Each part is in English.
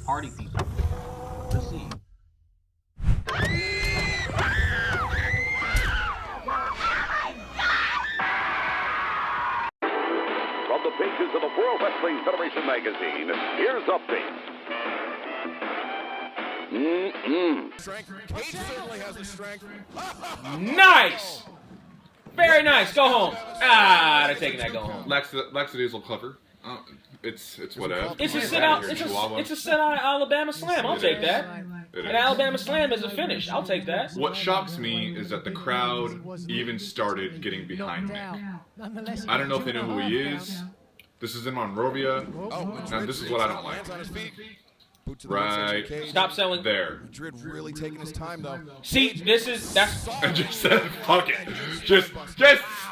party people. Let's see. From the pages of the World Wrestling Federation magazine, here's updates. Strength. Cage certainly has the strength. Nice! Very nice. Go home. They're taking that. Go home. Lackadaisical clever. It's whatever. It's a sit out. It's a sit out Alabama Slam. I'll take that. An Alabama Slam is a finish. I'll take that. What shocks me is that the crowd even started getting behind Nick. I don't know if they know who he is. This is in Monrovia. Now this is what I don't like. Right. Stop selling. There. Madrid really taking his time though. See, that's. I just said, fuck it. Just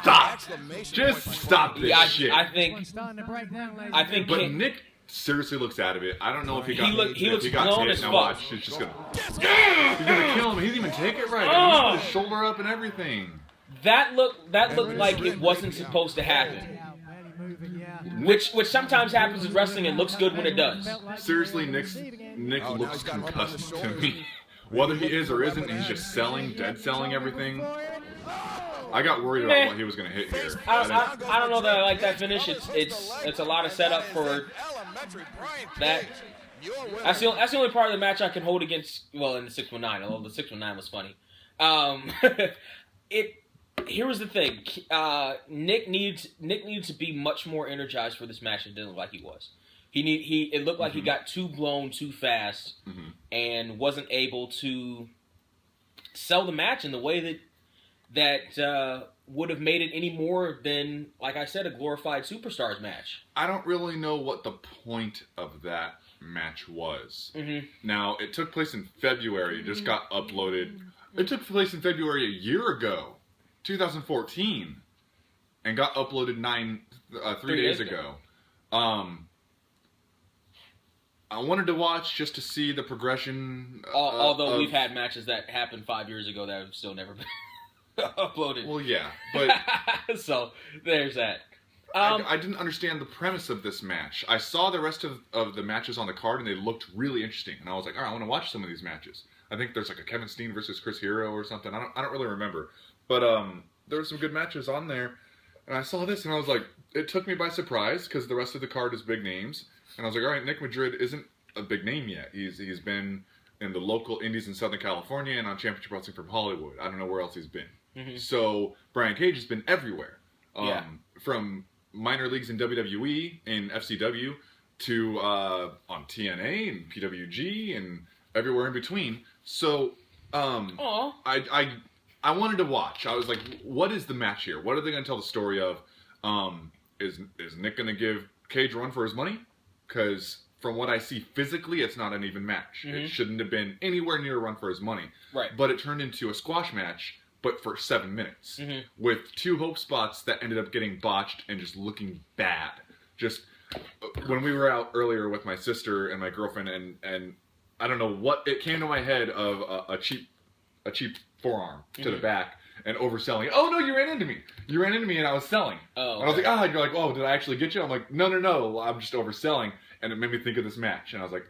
stop. Just stop this shit. I think. But Nick seriously looks out of it. I don't know if he got he looks got blown hit. as Now fuck. watch. It's just gonna. He's gonna kill him. He didn't even take it right. He's put his shoulder up and everything. That looked like it wasn't supposed to happen. Which sometimes happens in wrestling and looks good when it does. Seriously, Nick looks concussed to me. Whether he is or isn't, he's just dead selling everything. I got worried about what he was going to hit here. I don't know that I like that finish. It's a lot of setup for that. That's the only part of the match I can hold against. Well, in the 619, although the 619 was funny. Here was the thing. Nick needs to be much more energized for this match. It didn't look like he was. It looked like he got too blown too fast and wasn't able to sell the match in the way that would have made it any more than, like I said, a glorified Superstars match. I don't really know what the point of that match was. Now, it took place in February. It just got uploaded. It took place in February a year ago. 2014, and got uploaded 3 days ago. I wanted to watch just to see the progression. Although we've had matches that happened 5 years ago that have still never been uploaded. Well, yeah, but so there's that. I didn't understand the premise of this match. I saw the rest of the matches on the card, and they looked really interesting. And I was like, all right, I want to watch some of these matches. I think there's like a Kevin Steen versus Chris Hero or something. I don't really remember. But there were some good matches on there, and I saw this, and I was like, it took me by surprise, because the rest of the card is big names, and I was like, all right, Nick Madrid isn't a big name yet. He's been in the local indies in Southern California and on Championship Wrestling from Hollywood. I don't know where else he's been. So Brian Cage has been everywhere, from minor leagues in WWE and FCW to on TNA and PWG and everywhere in between. So I wanted to watch. I was like, what is the match here? What are they going to tell the story of? Is Nick going to give Cage a run for his money? Because from what I see physically, it's not an even match. It shouldn't have been anywhere near a run for his money. Right. But it turned into a squash match, but for 7 minutes. With 2 hope spots that ended up getting botched and just looking bad. Just when we were out earlier with my sister and my girlfriend, and I don't know what, it came to my head of a cheap forearm to the back and overselling. Oh no, you ran into me. You ran into me and I was selling. Oh, okay. And I was like, you're like, oh, did I actually get you? I'm like, no, I'm just overselling. And it made me think of this match. And I was like,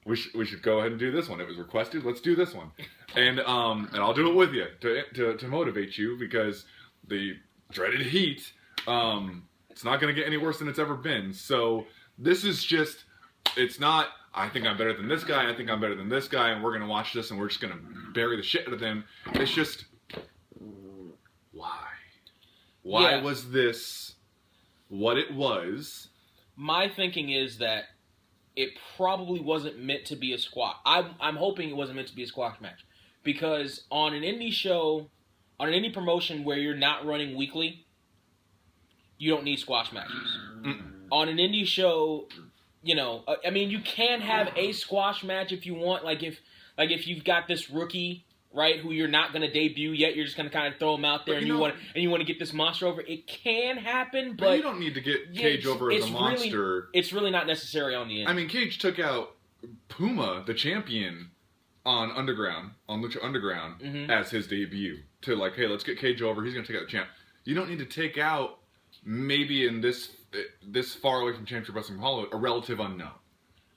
we should go ahead and do this one. It was requested. Let's do this one. And I'll do it with you to motivate you, because the dreaded heat, it's not going to get any worse than it's ever been. So this is just, it's not, I think I'm better than this guy, I think I'm better than this guy, and we're going to watch this and we're just going to bury the shit out of them. It's just, why? Why was this what it was? My thinking is that it probably wasn't meant to be a squash. I'm hoping it wasn't meant to be a squash match. Because on an indie show, on an indie promotion where you're not running weekly, you don't need squash matches. On an indie show, I mean, you can have a squash match if you want. Like if you've got this rookie, right, who you're not going to debut yet, you're just going to kind of throw him out there, and you want to get this monster over. It can happen, but you don't need to get Cage over as a monster. It's really not necessary on the end. I mean, Cage took out Puma, the champion, on Lucha Underground, as his debut. To like, hey, let's get Cage over. He's going to take out the champ. You don't need to take out, maybe in this far away from Championship Wrestling from Hollywood, a relative unknown.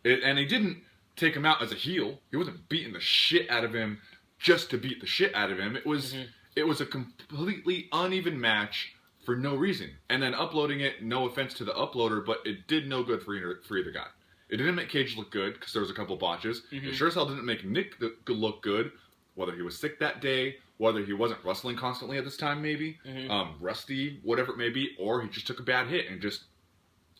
And he didn't take him out as a heel. He wasn't beating the shit out of him just to beat the shit out of him. It was a completely uneven match for no reason. And then uploading it, no offense to the uploader, but it did no good for either guy. It didn't make Cage look good because there was a couple botches. It sure as hell didn't make Nick look good, whether he was sick that day, whether he wasn't wrestling constantly at this time, maybe, rusty, whatever it may be, or he just took a bad hit and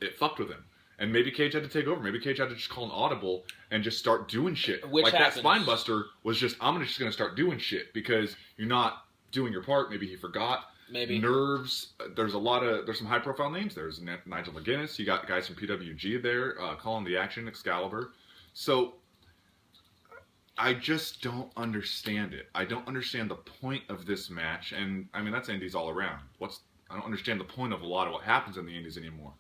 it fucked with him. And maybe Cage had to take over. Maybe Cage had to just call an audible and just start doing shit. Which happens. That spine buster was just, I'm just going to start doing shit because you're not doing your part. Maybe he forgot. Maybe. Nerves. There's some high profile names. There's Nigel McGuinness. You got guys from PWG there calling the action, Excalibur. So I just don't understand it. I don't understand the point of this match. And I mean, that's indies all around. I don't understand the point of a lot of what happens in the indies anymore.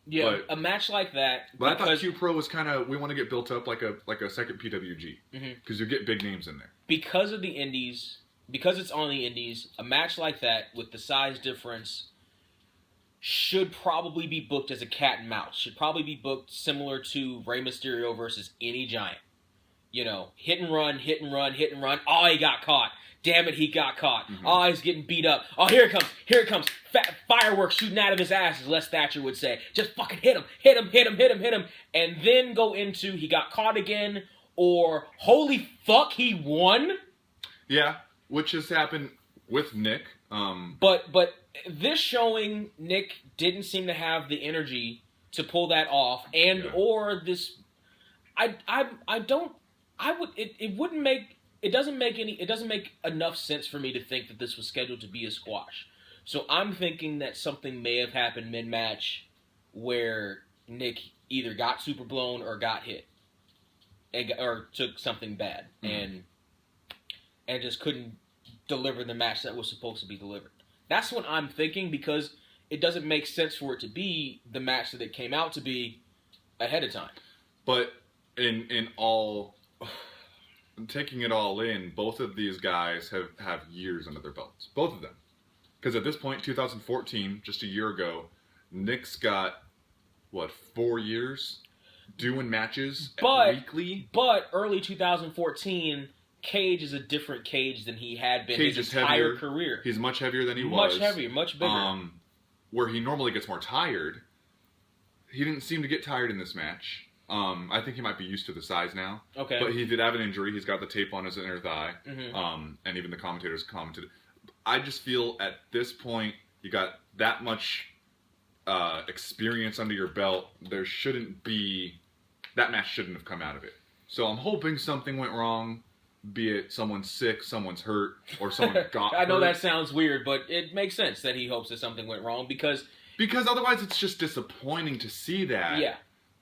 Yeah, but a match like that. But I thought QPro was kind of, we want to get built up like a second PWG because you get big names in there. Because of the indies, because it's on the indies, a match like that with the size difference should probably be booked as a cat and mouse. Should probably be booked similar to Rey Mysterio versus any Giant. You know, hit and run, hit and run, hit and run. Oh, he got caught. Damn it, he got caught. Oh, he's getting beat up. Oh, here it comes. Here it comes. Fireworks shooting out of his ass, as Les Thatcher would say. Just fucking hit him. Hit him, hit him, hit him, hit him. And then go into he got caught again, or holy fuck, he won. Yeah, which has happened with Nick. But this showing, Nick didn't seem to have the energy to pull that off. Or this... It doesn't make enough sense for me to think that this was scheduled to be a squash. So I'm thinking that something may have happened mid-match where Nick either got super blown or got hit. Or took something bad. And just couldn't deliver the match that was supposed to be delivered. That's what I'm thinking, because it doesn't make sense for it to be the match that it came out to be ahead of time. But in all... taking it all in, both of these guys have years under their belts. Both of them. Because at this point, 2014, just a year ago, Nick's got, 4 years doing matches weekly? But early 2014, Cage is a different Cage than he had been his entire career. He's much heavier than he was. Much heavier, much bigger. Where he normally gets more tired. He didn't seem to get tired in this match. I think he might be used to the size now. Okay. But he did have an injury. He's got the tape on his inner thigh. And even the commentators commented. I just feel at this point, you got that much experience under your belt. There shouldn't be... That match shouldn't have come out of it. So I'm hoping something went wrong. Be it someone's sick, someone's hurt, or someone got hurt. I know that sounds weird, but it makes sense that he hopes that something went wrong because otherwise it's just disappointing to see that. Yeah.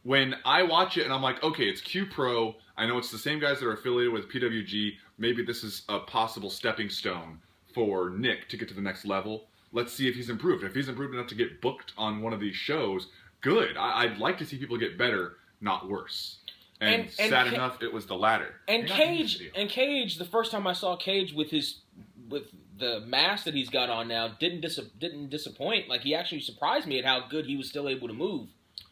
When I watch it and I'm like, okay, it's QPro. I know it's the same guys that are affiliated with PWG. Maybe this is a possible stepping stone for Nick to get to the next level. Let's see if he's improved. If he's improved enough to get booked on one of these shows, good. I'd like to see people get better, not worse. And sad enough, it was the latter. And Cage, the first time I saw Cage with the mask that he's got on now, didn't disappoint. Like, he actually surprised me at how good he was still able to move.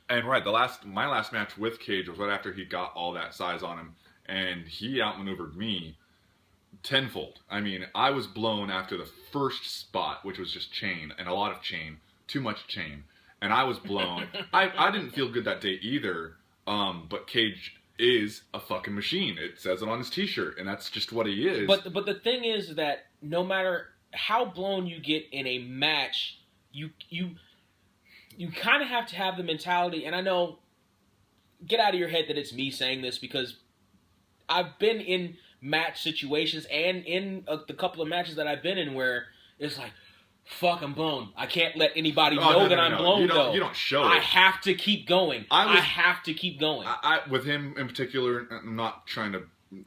And right, my last match with Cage was right after he got all that size on him, and he outmaneuvered me tenfold. I mean, I was blown after the first spot, which was just chain, and a lot of chain, too much chain, and I was blown. I didn't feel good that day either, but Cage is a fucking machine. It says it on his t-shirt, and that's just what he is. But the thing is that no matter how blown you get in a match, you kind of have to have the mentality, and I know, get out of your head that it's me saying this, because I've been in match situations and in the couple of matches that I've been in where it's like, fuck, I'm blown. I can't let anybody know that I'm blown, though. You don't show it. I have to keep going. I have to keep going. With him in particular, I'm not trying to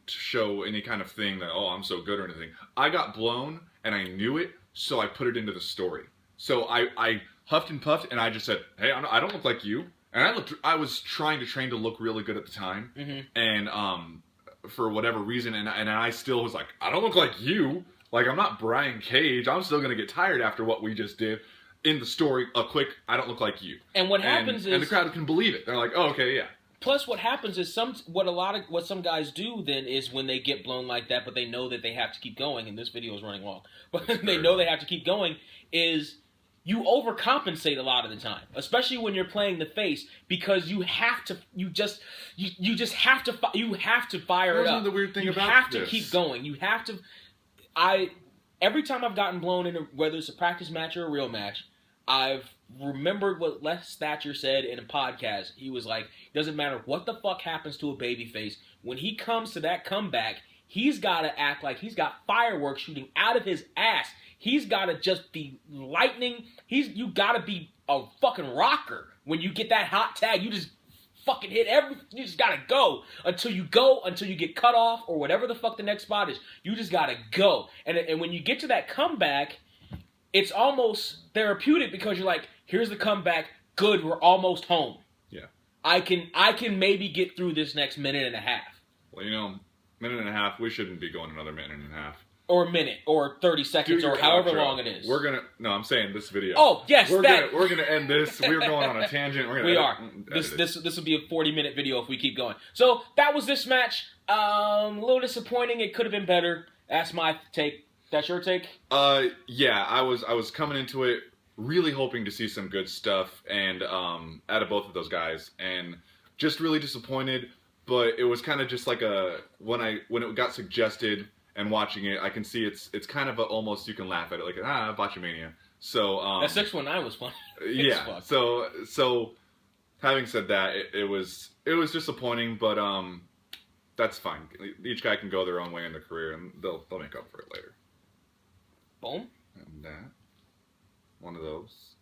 show any kind of thing that, oh, I'm so good or anything. I got blown, and I knew it, so I put it into the story. So I huffed and puffed, and I just said, hey, I don't look like you. And I was trying to train to look really good at the time. And for whatever reason, and I still was like, I don't look like you. Like, I'm not Brian Cage. I'm still going to get tired after what we just did. In the story, a quick, I don't look like you. And what happens is... And the crowd can believe it. They're like, oh, okay, yeah. Plus, what happens is what some guys do then is when they get blown like that, but they know that they have to keep going. And this video is running long, but they know they have to keep going. Is you overcompensate a lot of the time, especially when you're playing the face, because you have to. You just have to. You have to fire it up. The weird thing you about have this. to keep going. You have to. Every time I've gotten blown in, whether it's a practice match or a real match, I've remembered what Les Thatcher said in a podcast. He was like, doesn't matter what the fuck happens to a babyface, when he comes to that comeback, he's got to act like he's got fireworks shooting out of his ass. He's got to just be lightning. You got to be a fucking rocker. When you get that hot tag, you just fucking hit you just gotta go until you get cut off or whatever the fuck the next spot is. You just gotta go. And when you get to that comeback, it's almost therapeutic because you're like, here's the comeback. Good, we're almost home. Yeah. I can maybe get through this next minute and a half. Well, minute and a half, we shouldn't be going another minute and a half. Or a minute, or 30 seconds, or however long it is. I'm saying this video. Oh, yes, we're gonna end this. We're going on a tangent. We are. This will be a 40-minute video if we keep going. So, that was this match. A little disappointing. It could have been better. That's my take. That's your take? Yeah, I was coming into it really hoping to see some good stuff and out of both of those guys, and just really disappointed. But it was kind of just like when it got suggested. And watching it, I can see it's kind of almost you can laugh at it like Botchamania. So that 619 was fun. Yeah. So having said that, it was disappointing, but that's fine. Each guy can go their own way in their career, and they'll make up for it later. Boom. And that one of those.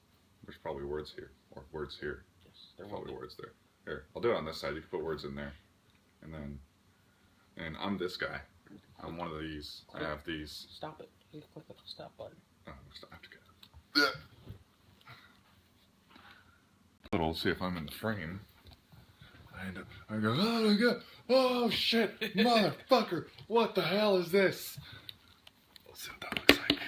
There's probably words here or words here. Yes, there's probably words there. Here, I'll do it on this side. You can put words in there, and I'm this guy. I'm one of these. I have these. Stop it. You click the stop button. Oh, I have to get it. We'll see if I'm in the frame. I go, oh my god, oh shit, motherfucker, what the hell is this? Let's see what that looks like.